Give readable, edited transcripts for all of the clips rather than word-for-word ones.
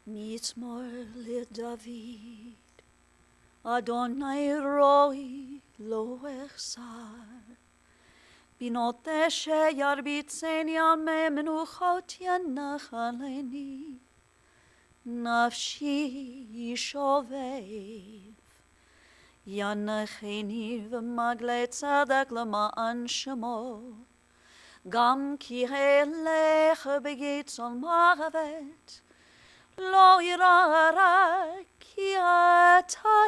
Mizmor LeDavid, Adonai roi lo echsar. Binote sheyarbitzeni al me menuchot yanachaleni. Nafshi yishovev. Yanacheni v'magle tzedek lema'an shemo. Gam ki helech begitzon maravet. Lo irara ki ataimati.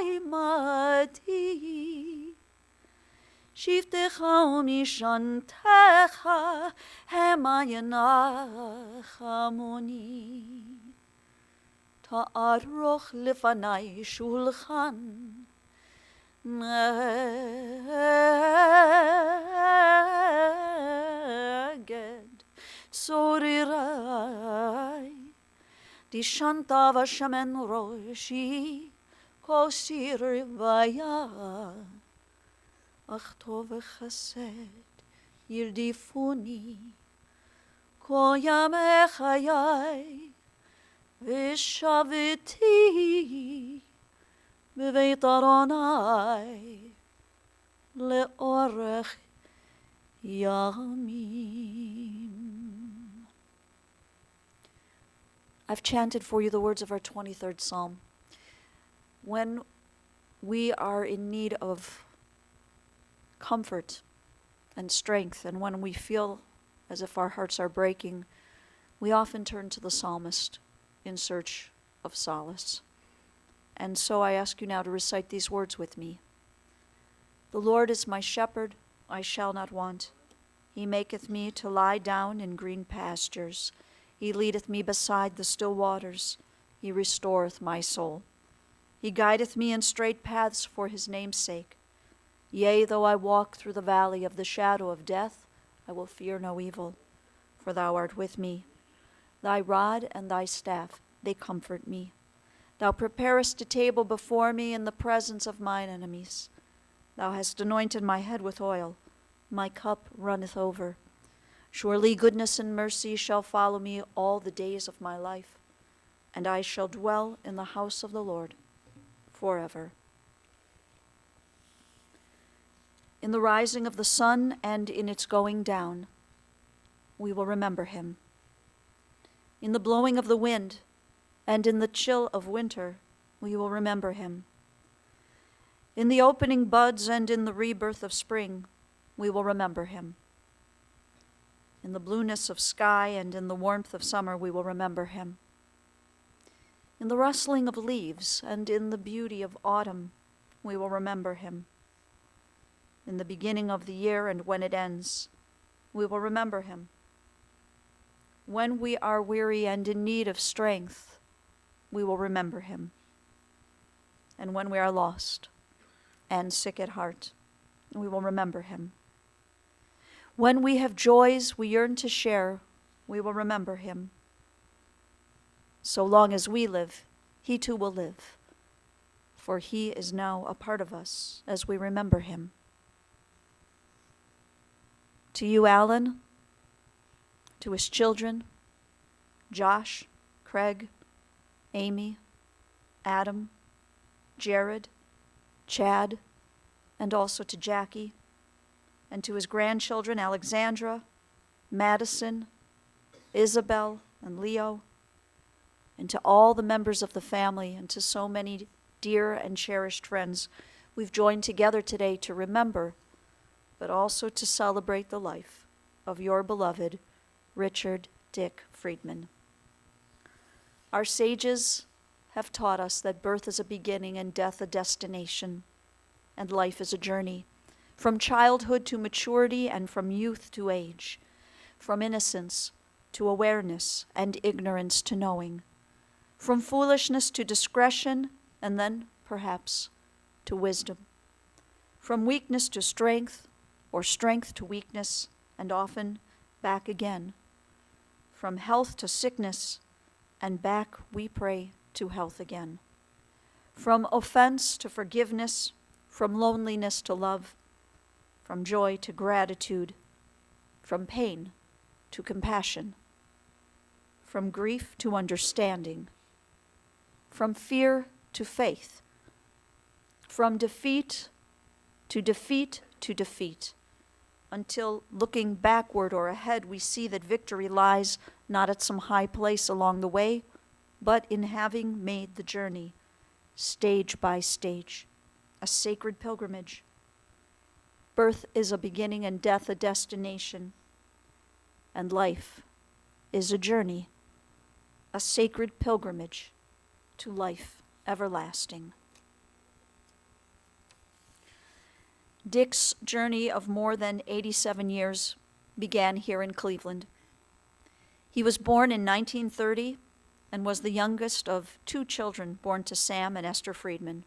Shiftecha umishantecha hemayanachamoni. Ta'aroch lefanai shulchan neged tsorirai. Dishanta vashamen roshi kosir vaya. Ach tov chesed yirdifuni kol yamei chayai v'shaviti b'veit Adonai le'orech yamim. I've chanted for you the words of our 23rd Psalm. When we are in need of comfort and strength, and when we feel as if our hearts are breaking, we often turn to the psalmist in search of solace. And so I ask you now to recite these words with me. The Lord is my shepherd, I shall not want. He maketh me to lie down in green pastures. He leadeth me beside the still waters. He restoreth my soul. He guideth me in straight paths for his name's sake. Yea, though I walk through the valley of the shadow of death, I will fear no evil, for thou art with me. Thy rod and thy staff, they comfort me. Thou preparest a table before me in the presence of mine enemies. Thou hast anointed my head with oil. My cup runneth over. Surely goodness and mercy shall follow me all the days of my life, and I shall dwell in the house of the Lord forever. In the rising of the sun and in its going down, we will remember him. In the blowing of the wind and in the chill of winter, we will remember him. In the opening buds and in the rebirth of spring, we will remember him. In the blueness of sky and in the warmth of summer, we will remember him. In the rustling of leaves and in the beauty of autumn, we will remember him. In the beginning of the year and when it ends, we will remember him. When we are weary and in need of strength, we will remember him. And when we are lost and sick at heart, we will remember him. When we have joys we yearn to share, we will remember him. So long as we live, he too will live, for he is now a part of us as we remember him. To you, Alan, to his children, Josh, Craig, Amy, Adam, Jared, Chad, and also to Jackie, and to his grandchildren, Alexandra, Madison, Isabel, and Leo, and to all the members of the family, and to so many dear and cherished friends, we've joined together today to remember, but also to celebrate the life of your beloved Richard Dick Friedman. Our sages have taught us that birth is a beginning and death a destination, and life is a journey, from childhood to maturity and from youth to age, from innocence to awareness and ignorance to knowing, from foolishness to discretion and then, perhaps, to wisdom, from weakness to strength or strength to weakness and often back again, from health to sickness and back, we pray, to health again, from offense to forgiveness, from loneliness to love, from joy to gratitude, from pain to compassion, from grief to understanding, from fear to faith, from defeat to defeat to defeat, until looking backward or ahead, we see that victory lies not at some high place along the way, but in having made the journey, stage by stage, a sacred pilgrimage. Birth is a beginning and death a destination, and life is a journey, a sacred pilgrimage to life everlasting. Dick's journey of more than 87 years began here in Cleveland. He was born in 1930 and was the youngest of 2 children born to Sam and Esther Friedman.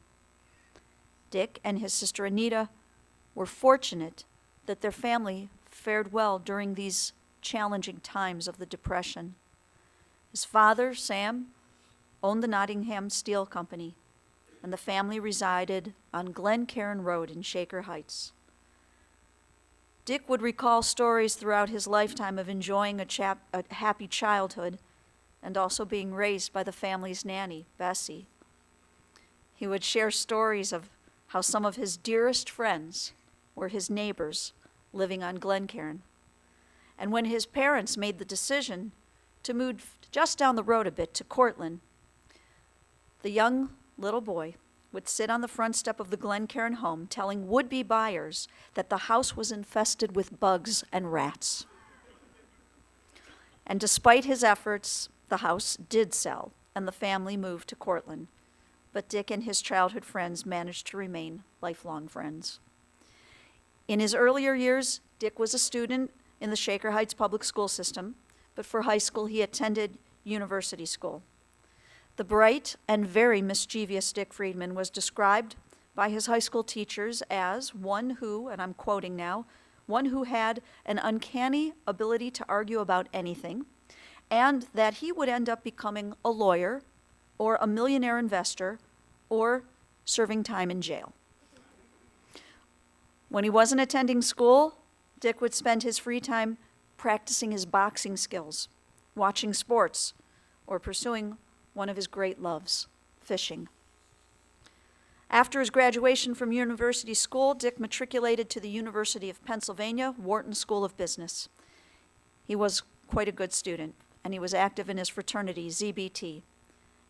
Dick and his sister Anita were fortunate that their family fared well during these challenging times of the Depression. His father, Sam, owned the Nottingham Steel Company, and the family resided on Glencairn Road in Shaker Heights. Dick would recall stories throughout his lifetime of enjoying a happy childhood and also being raised by the family's nanny, Bessie. He would share stories of how some of his dearest friends were his neighbors living on Glencairn. And when his parents made the decision to move just down the road a bit to Cortland, the young little boy would sit on the front step of the Glencairn home telling would-be buyers that the house was infested with bugs and rats. And despite his efforts, the house did sell, and the family moved to Cortland. But Dick and his childhood friends managed to remain lifelong friends. In his earlier years, Dick was a student in the Shaker Heights public school system, but for high school he attended university school. The bright and very mischievous Dick Friedman was described by his high school teachers as one who, and I'm quoting now, one who had an uncanny ability to argue about anything, and that he would end up becoming a lawyer or a millionaire investor or serving time in jail. When he wasn't attending school, Dick would spend his free time practicing his boxing skills, watching sports, or pursuing one of his great loves, fishing. After his graduation from university school, Dick matriculated to the University of Pennsylvania, Wharton School of Business. He was quite a good student, and he was active in his fraternity, ZBT,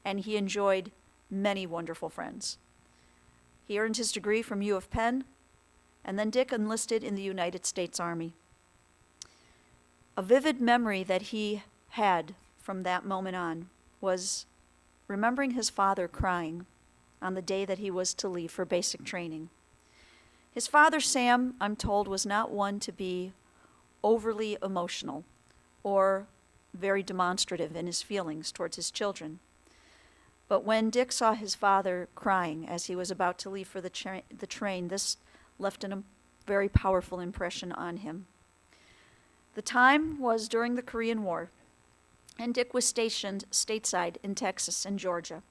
and he enjoyed many wonderful friends. He earned his degree from U of Penn, and then Dick enlisted in the United States Army. A vivid memory that he had from that moment on was remembering his father crying on the day that he was to leave for basic training. His father, Sam, I'm told, was not one to be overly emotional or very demonstrative in his feelings towards his children. But when Dick saw his father crying as he was about to leave for the train, this left a very powerful impression on him. The time was during the Korean War, and Dick was stationed stateside in Texas and Georgia.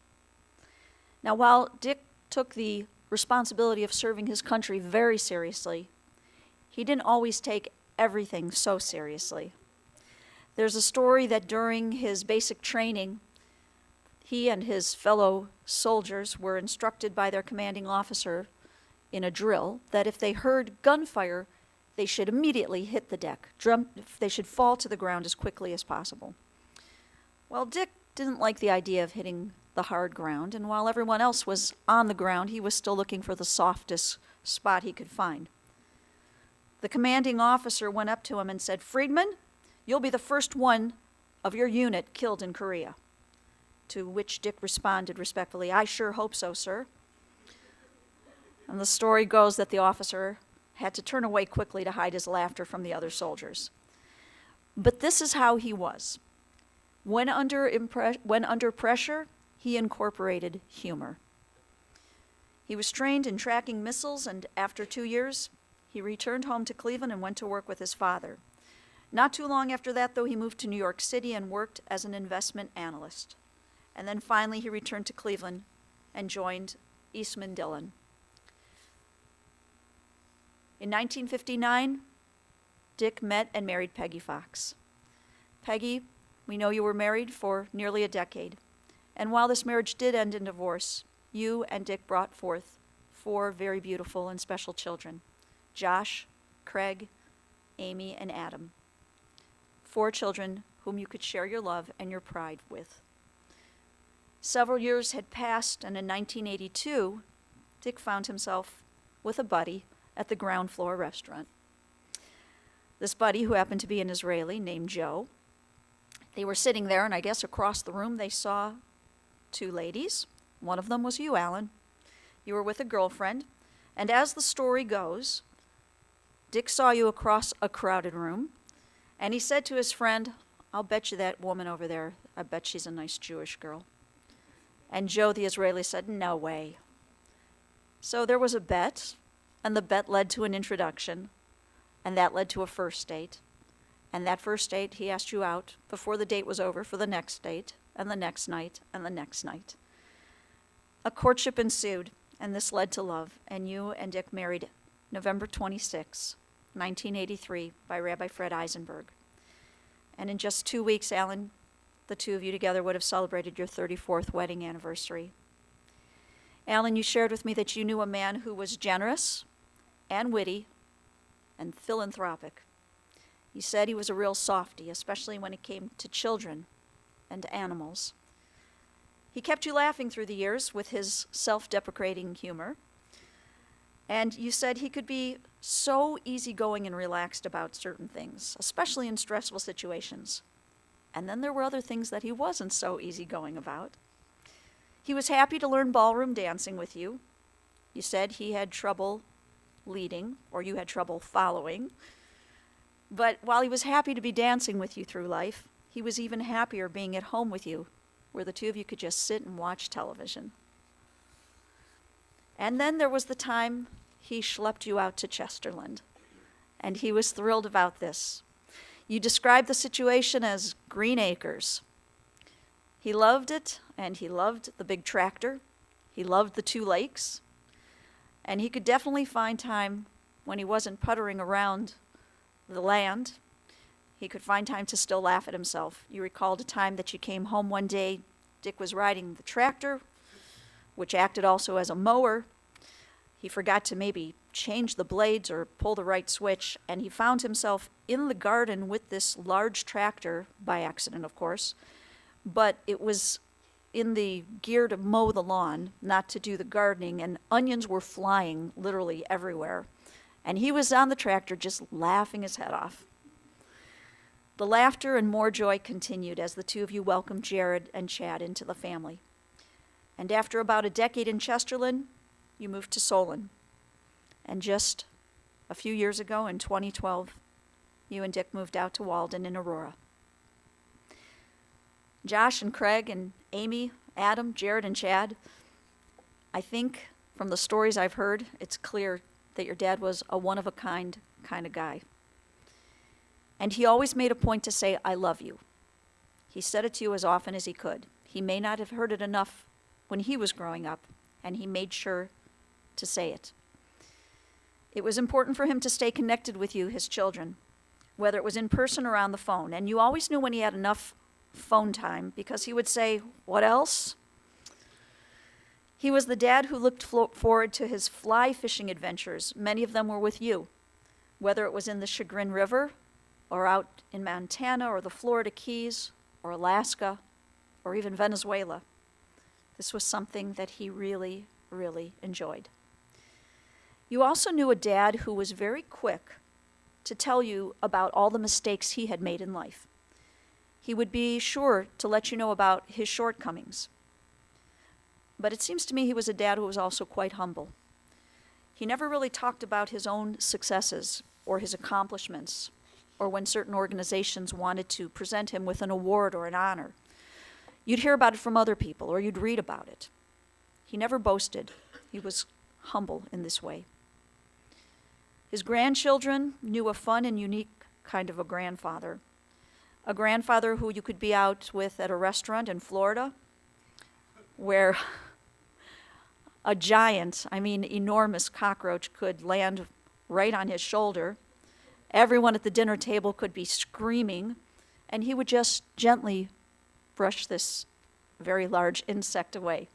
Now, while Dick took the responsibility of serving his country very seriously, he didn't always take everything so seriously. There's a story that during his basic training, he and his fellow soldiers were instructed by their commanding officer in a drill that if they heard gunfire, they should immediately hit the deck. They should fall to the ground as quickly as possible. Well, Dick didn't like the idea of hitting the hard ground, and while everyone else was on the ground, he was still looking for the softest spot he could find. The commanding officer went up to him and said, "Friedman, you'll be the first one of your unit killed in Korea." To which Dick responded respectfully, "I sure hope so, sir." And the story goes that the officer had to turn away quickly to hide his laughter from the other soldiers. But this is how he was. When under pressure, he incorporated humor. He was trained in tracking missiles, and after 2 years, he returned home to Cleveland and went to work with his father. Not too long after that, though, he moved to New York City and worked as an investment analyst. And then finally, he returned to Cleveland and joined Eastman Dillon. In 1959, Dick met and married Peggy Fox. Peggy, we know you were married for nearly a decade, And while this marriage did end in divorce, you and Dick brought forth 4 very beautiful and special children: Josh, Craig, Amy, and Adam. 4 children whom you could share your love and your pride with. Several years had passed, and in 1982, Dick found himself with a buddy at the ground floor restaurant. This buddy, who happened to be an Israeli named Joe, they were sitting there, and I guess across the room they saw 2 ladies. One of them was you, Alan. You were with a girlfriend, and as the story goes, Dick saw you across a crowded room, and he said to his friend, "I'll bet you that woman over there, I bet she's a nice Jewish girl." And Joe, the Israeli, said, "No way." So there was a bet, and the bet led to an introduction, and that led to a first date. And that first date, he asked you out before the date was over for the next date, and the next night, and the next night. A courtship ensued, and this led to love, and you and Dick married November 26, 1983, by Rabbi Fred Eisenberg. And in just 2 weeks, Alan, the 2 of you together would have celebrated your 34th wedding anniversary. Alan, you shared with me that you knew a man who was generous and witty and philanthropic. You said he was a real softy, especially when it came to children and animals. He kept you laughing through the years with his self-deprecating humor. And you said he could be so easygoing and relaxed about certain things, especially in stressful situations. And then there were other things that he wasn't so easygoing about. He was happy to learn ballroom dancing with you. You said he had trouble leading, or you had trouble following. But while he was happy to be dancing with you through life, he was even happier being at home with you, where the 2 of you could just sit and watch television. And then there was the time he schlepped you out to Chesterland, and he was thrilled about this. You described the situation as green acres. He loved it, and he loved the big tractor. He loved the 2 lakes, and he could definitely find time when he wasn't puttering around the land. He could find time to still laugh at himself. You recalled a time that you came home one day. Dick was riding the tractor, which acted also as a mower. He forgot to maybe change the blades or pull the right switch, and he found himself in the garden with this large tractor, by accident, of course, but it was in the gear to mow the lawn, not to do the gardening, and onions were flying literally everywhere. And he was on the tractor just laughing his head off. The laughter and more joy continued as the 2 of you welcomed Jared and Chad into the family. And after about a decade in Chesterland, you moved to Solon. And just a few years ago, in 2012, you and Dick moved out to Walden in Aurora. Josh and Craig and Amy, Adam, Jared, and Chad, I think from the stories I've heard, it's clear that your dad was a one-of-a-kind kind of guy. And he always made a point to say, "I love you." He said it to you as often as he could. He may not have heard it enough when he was growing up, and he made sure to say it. It was important for him to stay connected with you, his children, whether it was in person or on the phone. And you always knew when he had enough phone time, because he would say, "What else?" He was the dad who looked forward to his fly fishing adventures. Many of them were with you, whether it was in the Chagrin River or out in Montana or the Florida Keys or Alaska or even Venezuela. This was something that he really, really enjoyed. You also knew a dad who was very quick to tell you about all the mistakes he had made in life. He would be sure to let you know about his shortcomings. But it seems to me he was a dad who was also quite humble. He never really talked about his own successes or his accomplishments, or when certain organizations wanted to present him with an award or an honor. You'd hear about it from other people, or you'd read about it. He never boasted. He was humble in this way. His grandchildren knew a fun and unique kind of a grandfather who you could be out with at a restaurant in Florida, where a giant, enormous cockroach could land right on his shoulder. Everyone at the dinner table could be screaming, and he would just gently brush this very large insect away.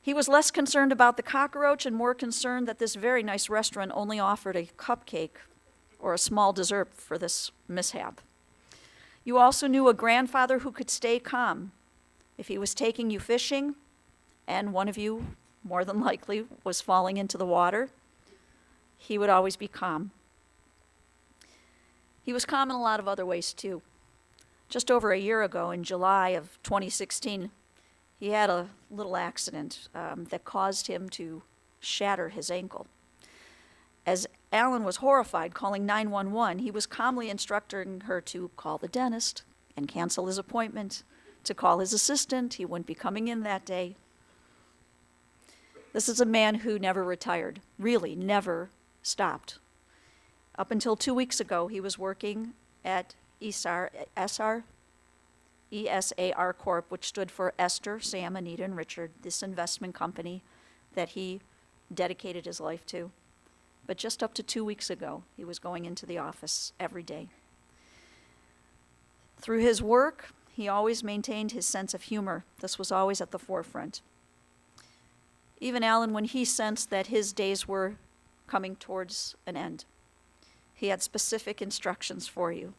He was less concerned about the cockroach and more concerned that this very nice restaurant only offered a cupcake or a small dessert for this mishap. You also knew a grandfather who could stay calm. If he was taking you fishing, and one of you, more than likely, was falling into the water, he would always be calm. He was calm in a lot of other ways, too. Just over a year ago, in July of 2016, he had a little accident that caused him to shatter his ankle. As Alan was horrified, calling 911, he was calmly instructing her to call the dentist and cancel his appointment, to call his assistant. He wouldn't be coming in that day. This is a man who never retired, really never stopped. Up until 2 weeks ago, he was working at ESAR Corp., which stood for Esther, Sam, Anita, and Richard, this investment company that he dedicated his life to. But just up to 2 weeks ago, he was going into the office every day. Through his work, he always maintained his sense of humor. This was always at the forefront. Even Alan, when he sensed that his days were coming towards an end, he had specific instructions for you.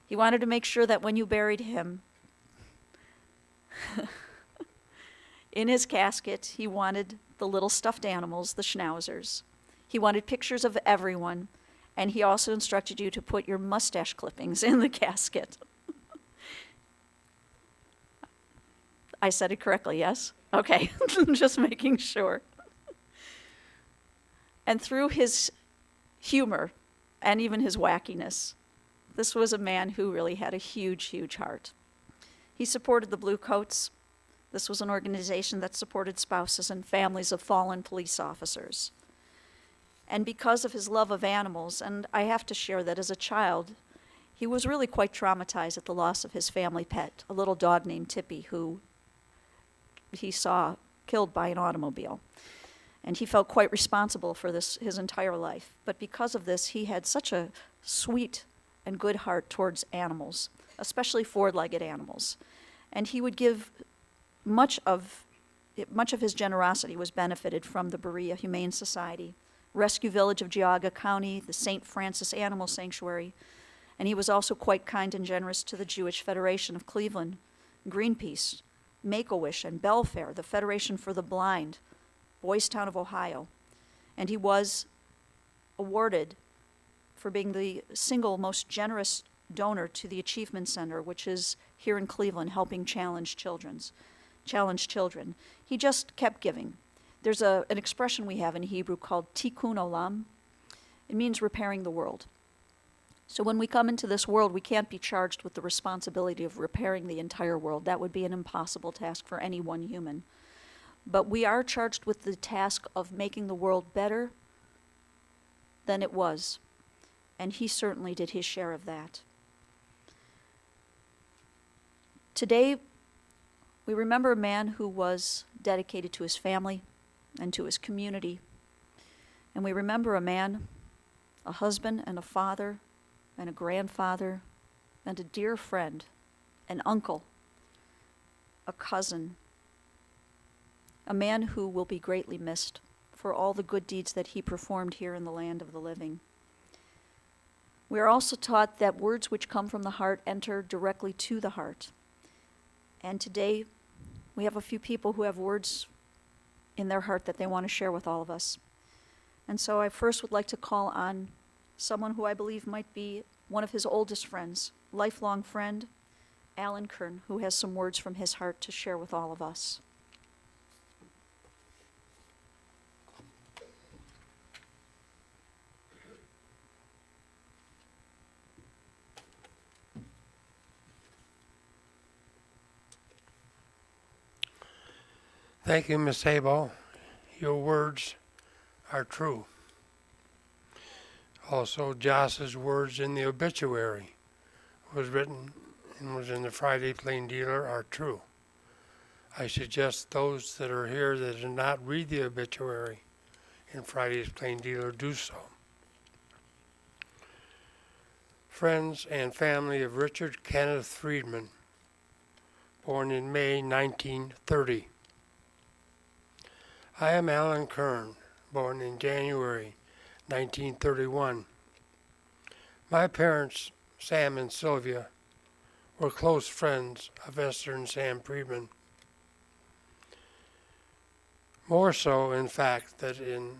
He wanted to make sure that when you buried him, in his casket, he wanted the little stuffed animals, the schnauzers. He wanted pictures of everyone, and he also instructed you to put your mustache clippings in the casket. I said it correctly, yes? Okay, just making sure. And through his humor and even his wackiness, this was a man who really had a huge, huge heart. He supported the Blue Coats. This was an organization that supported spouses and families of fallen police officers. And because of his love of animals, and I have to share that as a child, he was really quite traumatized at the loss of his family pet, a little dog named Tippy, who he saw killed by an automobile. And he felt quite responsible for this his entire life. But because of this, he had such a sweet and good heart towards animals, especially four-legged animals. And he would give much of his generosity was benefited from the Berea Humane Society, Rescue Village of Geauga County, the St. Francis Animal Sanctuary, and he was also quite kind and generous to the Jewish Federation of Cleveland, Greenpeace, Make-A-Wish, and Belfair, the Federation for the Blind, Boys Town of Ohio. And he was awarded for being the single most generous donor to the Achievement Center, which is here in Cleveland, helping challenge children. He just kept giving. There's an expression we have in Hebrew called tikkun olam. It means repairing the world. So when we come into this world, we can't be charged with the responsibility of repairing the entire world. That would be an impossible task for any one human. But we are charged with the task of making the world better than it was. And he certainly did his share of that. Today, we remember a man who was dedicated to his family and to his community. And we remember a man, a husband and a father and a grandfather and a dear friend, an uncle, a cousin, a man who will be greatly missed for all the good deeds that he performed here in the land of the living. We are also taught that words which come from the heart enter directly to the heart. And today, we have a few people who have words in their heart that they want to share with all of us. And so I first would like to call on someone who I believe might be one of his oldest friends, lifelong friend, Alan Kern, who has some words from his heart to share with all of us. Thank you, Miss Abel. Your words are true. Also, Joss's words in the obituary was written and was in the Friday Plain Dealer are true. I suggest those that are here that did not read the obituary in Friday's Plain Dealer do so. Friends and family of Richard Kenneth Friedman, born in May 1930. I am Alan Kern, born in January 1931. My parents, Sam and Sylvia, were close friends of Esther and Sam Friedman. More so, in fact, that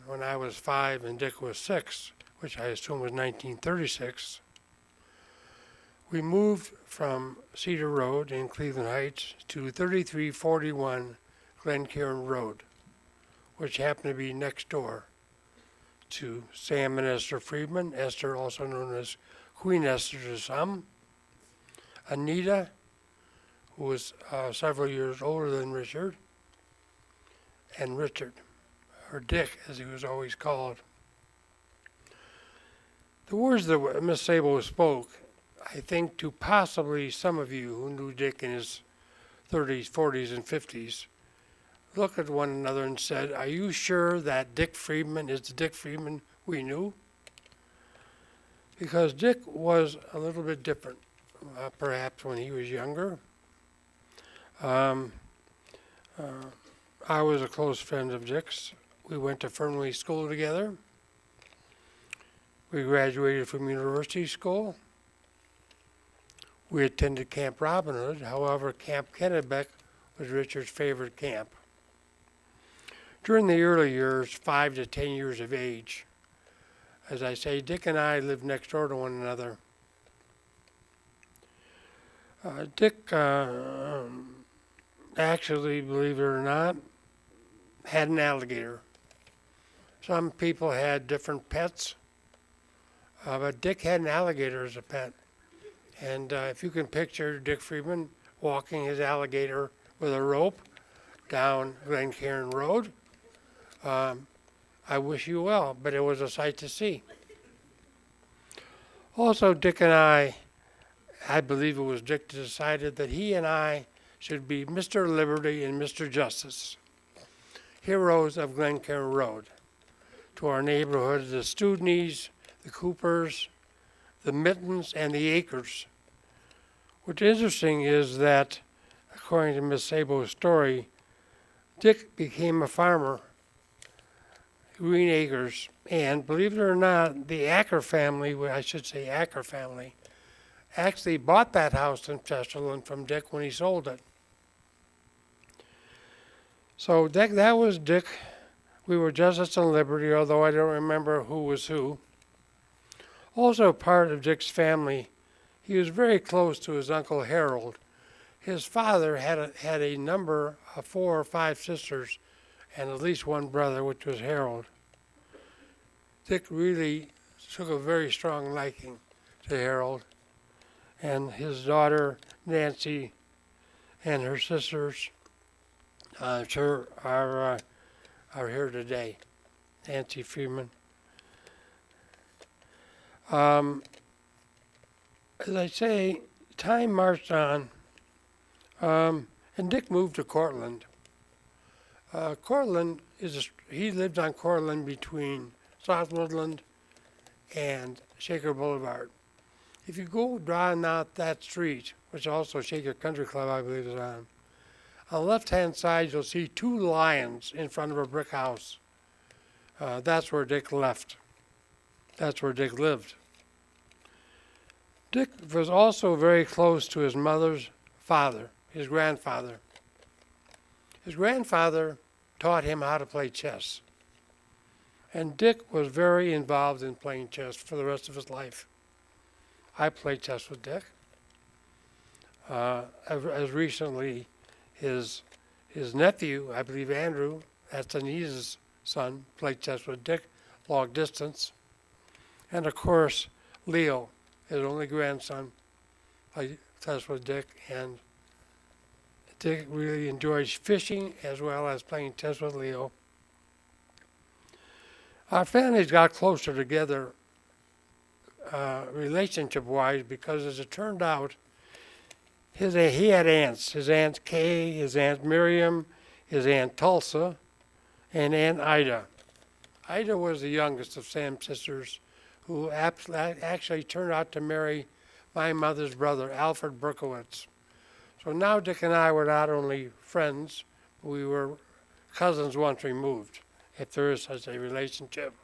when I was 5 and Dick was 6, which I assume was 1936, we moved from Cedar Road in Cleveland Heights to 3341 Glencairn Road, which happened to be next door to Sam and Esther Friedman, Esther also known as Queen Esther to some, Anita, who was several years older than Richard, and Richard, or Dick as he was always called. The words that Miss Sabo spoke, I think, to possibly some of you who knew Dick in his 30s, 40s, and 50s, looked at one another and said, "Are you sure that Dick Friedman is the Dick Friedman we knew?" Because Dick was a little bit different, perhaps when he was younger. I was a close friend of Dick's. We went to Fernley School together. We graduated from university school. We attended Camp Robin Hood. However, Camp Kennebec was Richard's favorite camp. During the early years, 5 to 10 years of age, as I say, Dick and I lived next door to one another. Dick, actually, believe it or not, had an alligator. Some people had different pets, but Dick had an alligator as a pet. And if you can picture Dick Friedman walking his alligator with a rope down Glencairn Road, I wish you well, but it was a sight to see. Also, Dick and I believe it was Dick that decided that he and I should be Mr. Liberty and Mr. Justice, heroes of Glencairn Road, to our neighborhood, the Studneys, the Coopers, the Mittens, and the Akers. What's interesting is that, according to Miss Sabo's story, Dick became a farmer, Green Acres, and believe it or not, the Acker family, actually bought that house in Chesterland from Dick when he sold it. So that was Dick. We were Justice and Liberty, although I don't remember who was who. Also part of Dick's family, he was very close to his Uncle Harold. His father had a number of 4 or 5 sisters and at least one brother, which was Harold. Dick really took a very strong liking to Harold, and his daughter Nancy and her sisters are here today. Nancy Friedman. As I say, time marched on, and Dick moved to Cortland. Cortland he lived on Cortland between South Woodland and Shaker Boulevard. If you go down out that street, which also Shaker Country Club, I believe, is on the left-hand side, you'll see 2 lions in front of a brick house. That's where Dick left. That's where Dick lived. Dick was also very close to his mother's father, his grandfather. His grandfather taught him how to play chess. And Dick was very involved in playing chess for the rest of his life. I played chess with Dick. As recently, his nephew, I believe Andrew, that's Anita's son, played chess with Dick, long distance. And of course, Leo, his only grandson, played chess with Dick, and Dick really enjoys fishing as well as playing chess with Leo. Our families got closer together relationship-wise because, as it turned out, he had aunts. His Aunt Kay, his Aunt Miriam, his Aunt Tulsa, and Aunt Ida. Ida was the youngest of Sam's sisters, who actually turned out to marry my mother's brother, Alfred Berkowitz. So now Dick and I were not only friends, we were cousins once removed, if there is such a relationship.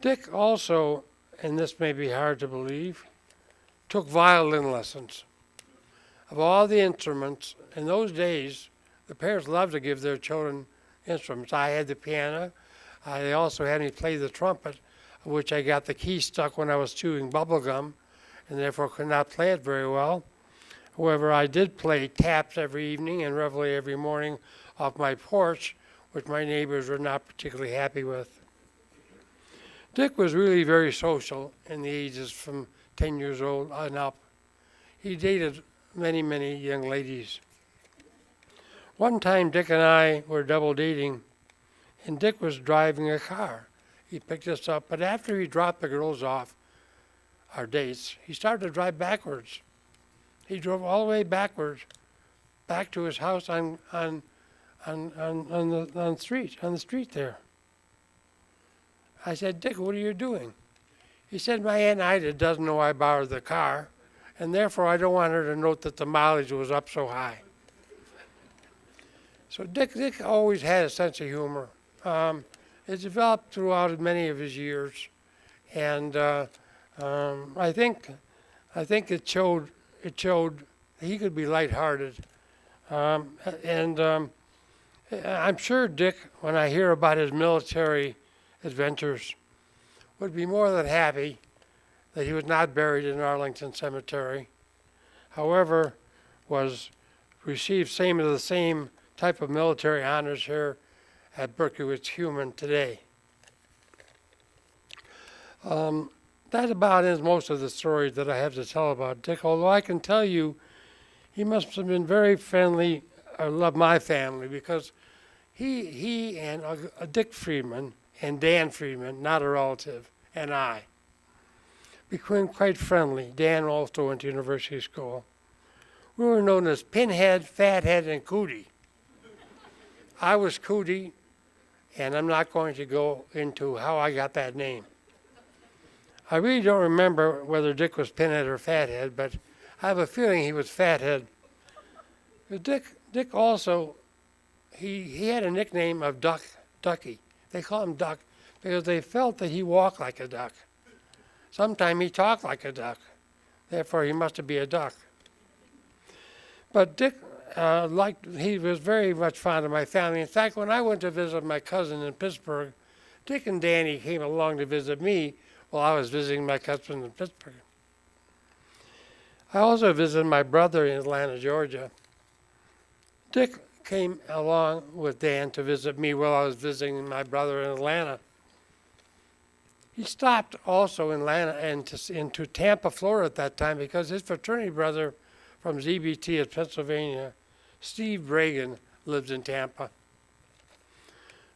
Dick also, and this may be hard to believe, took violin lessons. Of all the instruments, in those days, the parents loved to give their children instruments. I had the piano. They also had me play the trumpet, of which I got the key stuck when I was chewing bubble gum, and therefore could not play it very well. However, I did play taps every evening and reveille every morning off my porch, which my neighbors were not particularly happy with. Dick was really very social in the ages from 10 years old and up. He dated many, many young ladies. One time, Dick and I were double dating, and Dick was driving a car. He picked us up, but after he dropped the girls off, our dates, he started to drive backwards. He drove all the way backwards, back to his house on the street there. I said, Dick, what are you doing? He said, my Aunt Ida doesn't know I borrowed the car, and therefore I don't want her to note that the mileage was up so high. So Dick always had a sense of humor. It developed throughout many of his years, and I think it showed he could be lighthearted. I'm sure Dick, when I hear about his military adventures, would be more than happy that he was not buried in Arlington Cemetery. However, received the same type of military honors here at Berkowitz-Kumin today. That about ends most of the stories that I have to tell about Dick, although I can tell you he must have been very friendly, or loved my family, because he and Dick Friedman and Dan Friedman, not a relative, and I became quite friendly. Dan also went to university school. We were known as Pinhead, Fathead, and Cootie. I was Cootie, and I'm not going to go into how I got that name. I really don't remember whether Dick was Pinhead or Fathead, but I have a feeling he was Fathead. Dick also, he had a nickname of Ducky. They call him Duck because they felt that he walked like a duck. Sometimes he talked like a duck. Therefore, he must be a duck. But Dick, he was very much fond of my family. In fact, when I went to visit my cousin in Pittsburgh, Dick and Danny came along to visit me while I was visiting my cousin in Pittsburgh. I also visited my brother in Atlanta, Georgia. Dick came along with Dan to visit me while I was visiting my brother in Atlanta. He stopped also in Atlanta and into Tampa, Florida at that time because his fraternity brother from ZBT of Pennsylvania, Steve Reagan, lives in Tampa.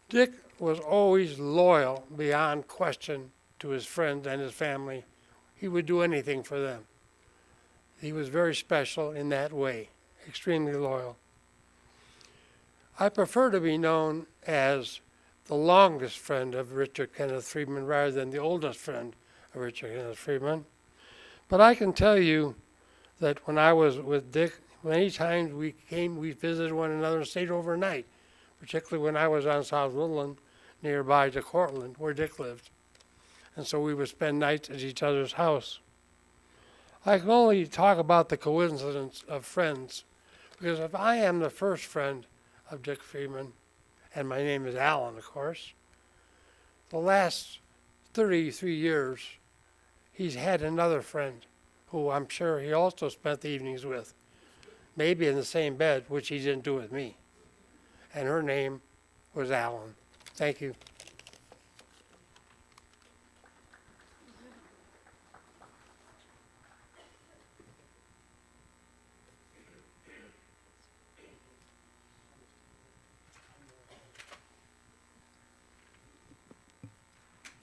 Dick was always loyal beyond question to his friends and his family. He would do anything for them. He was very special in that way, extremely loyal. I prefer to be known as the longest friend of Richard Kenneth Friedman rather than the oldest friend of Richard Kenneth Friedman. But I can tell you that when I was with Dick, many times we visited one another and stayed overnight, particularly when I was on South Woodland, nearby to Cortland, where Dick lived. And so we would spend nights at each other's house. I can only talk about the coincidence of friends, because if I am the first friend of Dick Friedman, and my name is Alan, of course, the last 33 years, he's had another friend who I'm sure he also spent the evenings with, maybe in the same bed, which he didn't do with me. And her name was Alan. Thank you.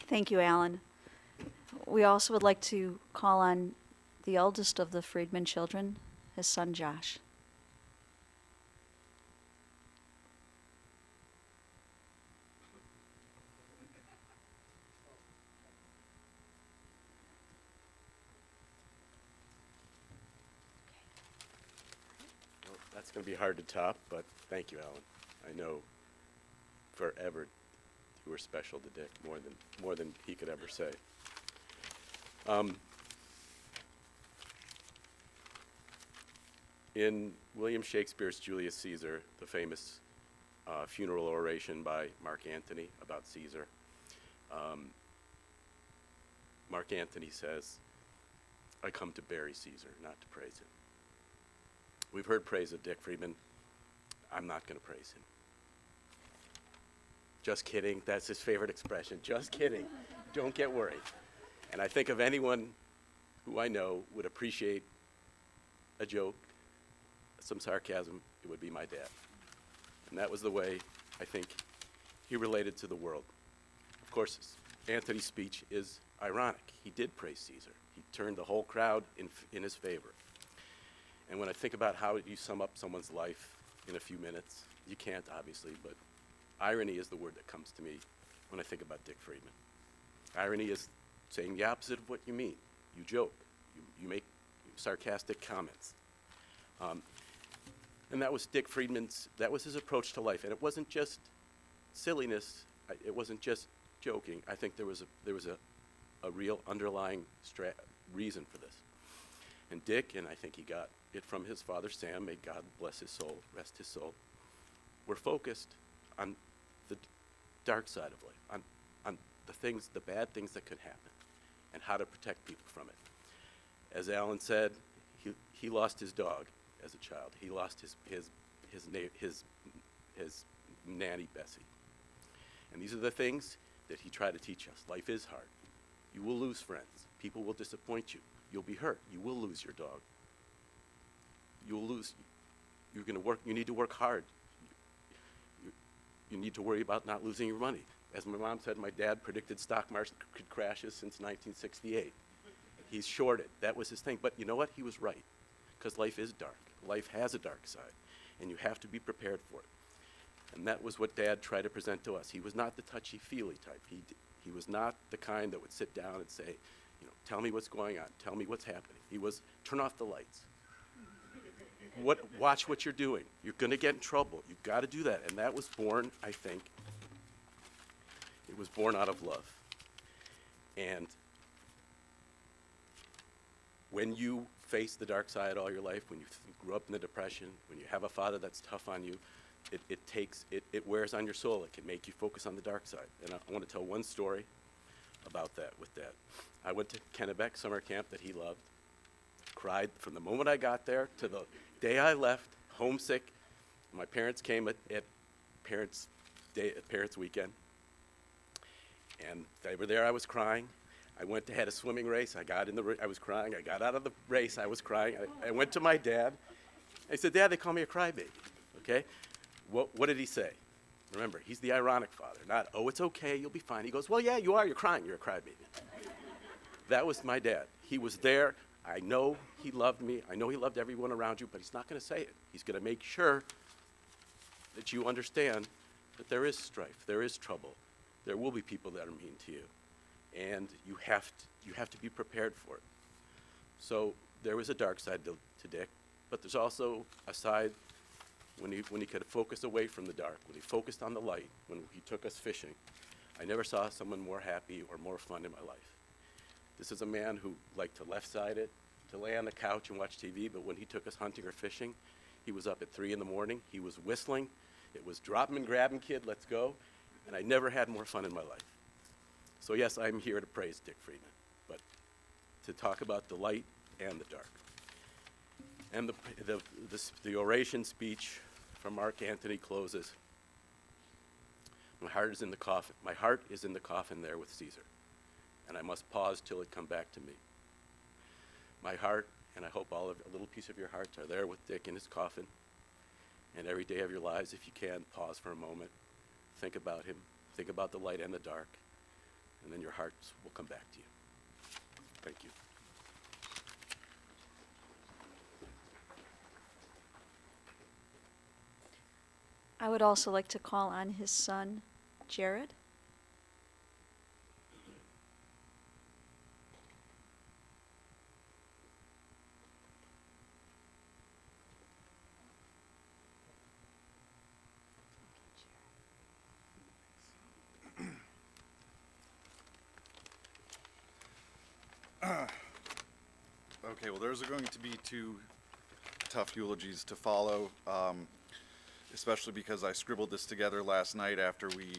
Thank you, Alan. We also would like to call on the eldest of the Friedman children, his son Josh. going to be hard to top, but thank you, Alan. I know forever you were special to Dick, more than he could ever say. In William Shakespeare's Julius Caesar, the famous funeral oration by Mark Antony about Caesar, Mark Antony says, "I come to bury Caesar, not to praise him." We've heard praise of Dick Friedman. I'm not going to praise him. Just kidding. That's his favorite expression. Just kidding. Don't get worried. And I think of anyone who I know would appreciate a joke, some sarcasm, it would be my dad. And that was the way I think he related to the world. Of course, Antony's speech is ironic. He did praise Caesar. He turned the whole crowd in his favor. And when I think about how you sum up someone's life in a few minutes, you can't, obviously, but irony is the word that comes to me when I think about Dick Friedman. Irony is saying the opposite of what you mean. You joke. You make sarcastic comments. And that was Dick Friedman's, that was his approach to life. And it wasn't just silliness. It wasn't just joking. I think there was a real underlying reason for this. And Dick, and I think he got it from his father Sam, may God bless his soul, rest his soul, were focused on the dark side of life, on the things, the bad things that could happen, and how to protect people from it. As Alan said, he lost his dog as a child. He lost his nanny Bessie. And these are the things that he tried to teach us. Life is hard. You will lose friends. People will disappoint you. You'll be hurt. You will lose your dog. You'll lose. You're going to work. You need to work hard. You need to worry about not losing your money. As my mom said, my dad predicted stock market crashes since 1968. He's shorted. That was his thing. But you know what? He was right, because life is dark. Life has a dark side, and you have to be prepared for it. And that was what Dad tried to present to us. He was not the touchy-feely type. He was not the kind that would sit down and say, tell me what's going on. Tell me what's happening. He was, turn off the lights. Watch what you're doing. You're going to get in trouble. You've got to do that. And that was born, I think, it was born out of love. And when you face the dark side all your life, when you grew up in the Depression, when you have a father that's tough on you, it wears on your soul. It can make you focus on the dark side. And I want to tell one story about that with Dad. I went to Kennebec summer camp that he loved. Cried from the moment I got there to the day I left, homesick. My parents came at parents' weekend, and they were there. I was crying. I had a swimming race. I was crying. I got out of the race. I was crying. I went to my dad. I said, "Dad, they call me a crybaby." Okay, what did he say? Remember, he's the ironic father. Not, "Oh, it's okay. You'll be fine." He goes, "Well, yeah, you are. You're crying. You're a crybaby." That was my dad. He was there. I know he loved me. I know he loved everyone around you, but he's not going to say it. He's going to make sure that you understand that there is strife, there is trouble. There will be people that are mean to you, and you have to be prepared for it. So there was a dark side to Dick, but there's also a side when he could focus away from the dark, when he focused on the light, when he took us fishing. I never saw someone more happy or more fun in my life. This is a man who liked to left-side it, to lay on the couch and watch TV, but when he took us hunting or fishing, he was up at 3 in the morning. He was whistling. It was drop 'em and grab 'em, kid, let's go. And I never had more fun in my life. So yes, I'm here to praise Dick Friedman, but to talk about the light and the dark. And the oration speech from Mark Antony closes. My heart is in the coffin. My heart is in the coffin there with Caesar, and I must pause till it come back to me. My heart, and I hope a little piece of your hearts are there with Dick in his coffin. And every day of your lives, if you can, pause for a moment. Think about him. Think about the light and the dark. And then your hearts will come back to you. Thank you. I would also like to call on his son, Jared. Okay, well, there's going to be two tough eulogies to follow, especially because I scribbled this together last night after we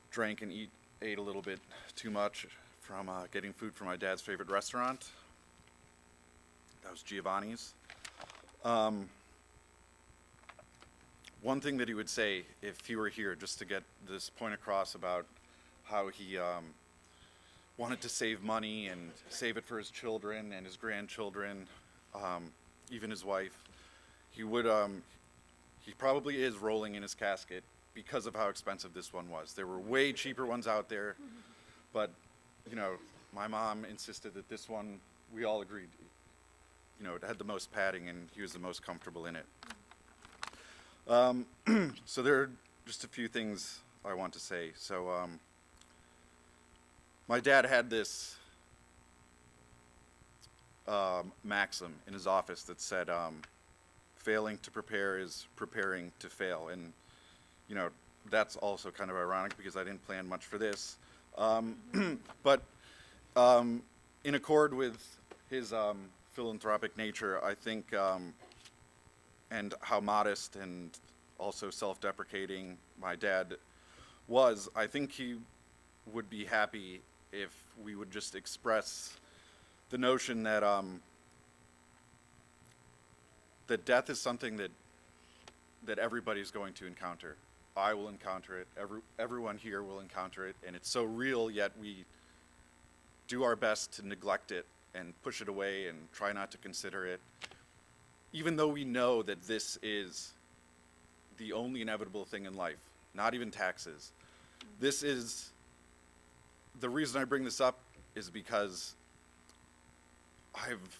drank and ate a little bit too much from getting food from my dad's favorite restaurant. That was Giovanni's. One thing that he would say if he were here, just to get this point across about how he wanted to save money and save it for his children and his grandchildren, even his wife, he probably is rolling in his casket because of how expensive this one was. There were way cheaper ones out there, but, you know, my mom insisted that this one, we all agreed, you know, it had the most padding and he was the most comfortable in it. So there are just a few things I want to say. So, my dad had this maxim in his office that said, failing to prepare is preparing to fail. And, you know, that's also kind of ironic because I didn't plan much for this. But in accord with his philanthropic nature, I think, and how modest and also self-deprecating my dad was, I think he would be happy if we would just express the notion that that death is something that everybody's going to encounter. I will encounter it, everyone here will encounter it, and it's so real, yet we do our best to neglect it and push it away and try not to consider it, even though we know that this is the only inevitable thing in life, not even taxes. This is, the reason I bring this up is because I've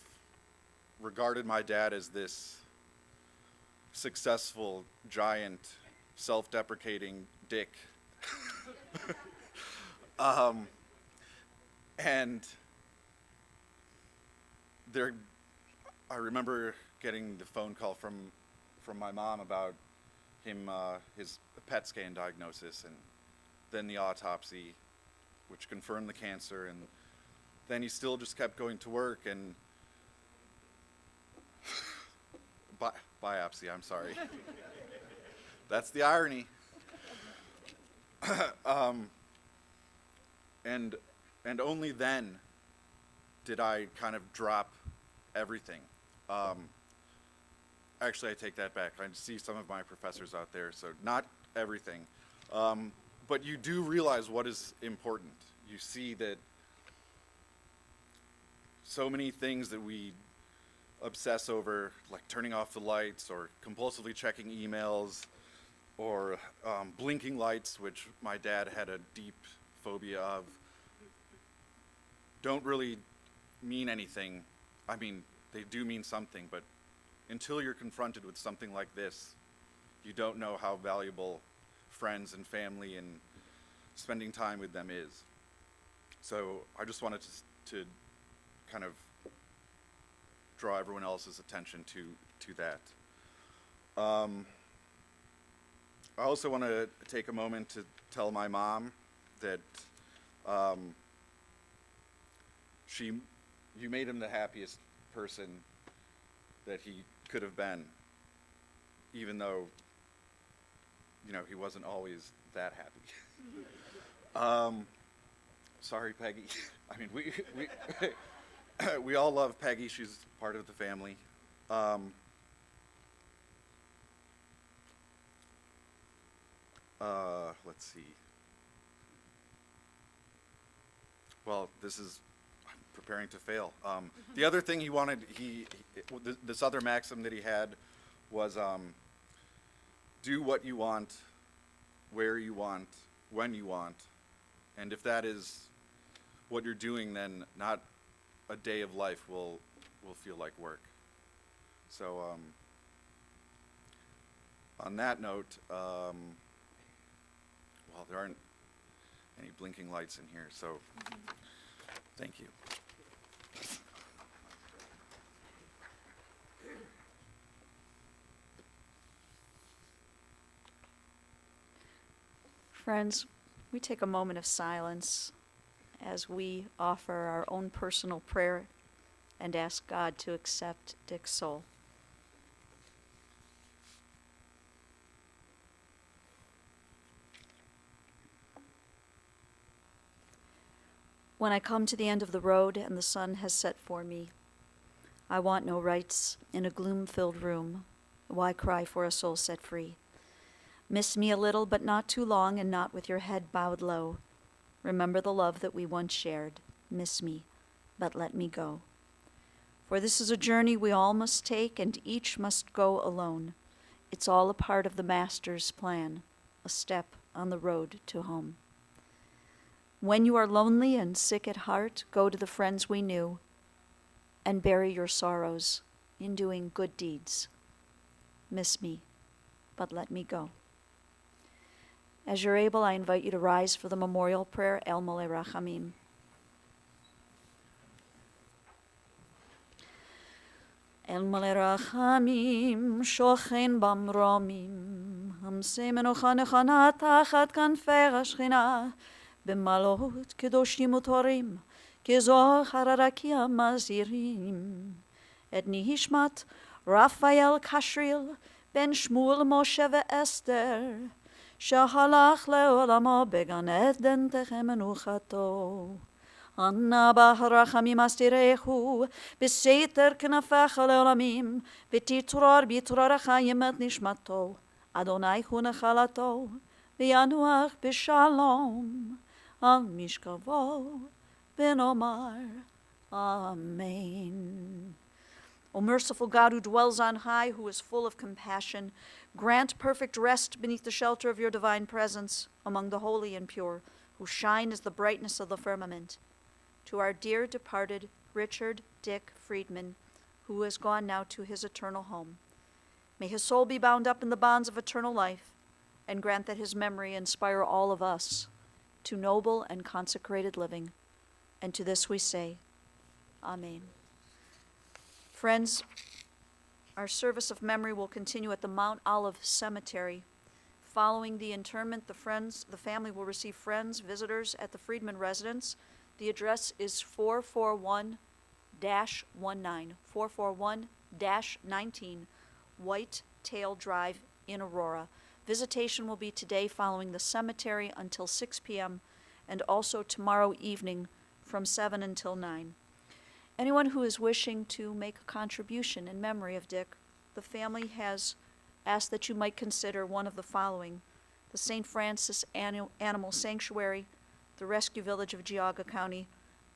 regarded my dad as this successful, giant, self-deprecating dick. And I remember getting the phone call from my mom about him, his PET scan diagnosis, and then the autopsy, which confirmed the cancer, and then he still just kept going to work and biopsy, I'm sorry. That's the irony. And only then did I kind of drop everything. Actually, I take that back. I see some of my professors out there, so not everything. But you do realize what is important. You see that so many things that we obsess over, like turning off the lights or compulsively checking emails or blinking lights, which my dad had a deep phobia of, don't really mean anything. I mean, they do mean something, but until you're confronted with something like this, you don't know how valuable friends and family and spending time with them is. So I just wanted to kind of draw everyone else's attention to that. I also want to take a moment to tell my mom that you made him the happiest person that he could have been, even though, you know, he wasn't always that happy. Sorry, Peggy. I mean, we all love Peggy. She's part of the family. Let's see. Well, I'm preparing to fail. The other thing he wanted, this other maxim that he had was, do what you want, where you want, when you want, and if that is what you're doing, then not a day of life will feel like work. So on that note, well, there aren't any blinking lights in here, so thank you. Friends, we take a moment of silence as we offer our own personal prayer and ask God to accept Dick's soul. When I come to the end of the road and the sun has set for me, I want no rites in a gloom-filled room. Why cry for a soul set free? Miss me a little, but not too long, and not with your head bowed low. Remember the love that we once shared. Miss me, but let me go. For this is a journey we all must take, and each must go alone. It's all a part of the Master's plan, a step on the road to home. When you are lonely and sick at heart, go to the friends we knew and bury your sorrows in doing good deeds. Miss me, but let me go. As you're able, I invite you to rise for the memorial prayer, El Mole Rachamim. El Mole Rachamim, Shochen Bamromim, Hamse Menocha Nechana Tachat Kanfei Hashchina, במעלות קדושים וטהורים, כזוהר הרקיע מזהירים. את נשמת רפאל קשריל, בן שמואל משה ואסתר, שהלך לעולמו בגן עדן תחת מנוחתו. אנא ברחמים אסתירהו, בסתר כנפיך לעולמים, ותתרור בתרור החיים את נשמתו. אדוני הוא נחלתו, וינוח בשלום. Al mishkavo benomar. Amen. O merciful God, who dwells on high, who is full of compassion, grant perfect rest beneath the shelter of your divine presence among the holy and pure, who shine as the brightness of the firmament. To our dear departed Richard Dick Friedman, who has gone now to his eternal home, may his soul be bound up in the bonds of eternal life, and grant that his memory inspire all of us to noble and consecrated living. And to this we say, Amen. Friends, our service of memory will continue at the Mount Olive Cemetery. Following the interment, the family will receive friends, visitors at the Friedman residence. The address is 441-19, 441-19, White Tail Drive in Aurora. Visitation will be today following the cemetery until 6 p.m. and also tomorrow evening from 7 until 9. Anyone who is wishing to make a contribution in memory of Dick, the family has asked that you might consider one of the following: the St. Francis Animal Sanctuary, the Rescue Village of Geauga County,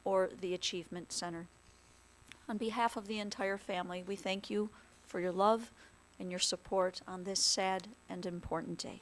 or the Achievement Center. On behalf of the entire family, we thank you for your love and your support on this sad and important day.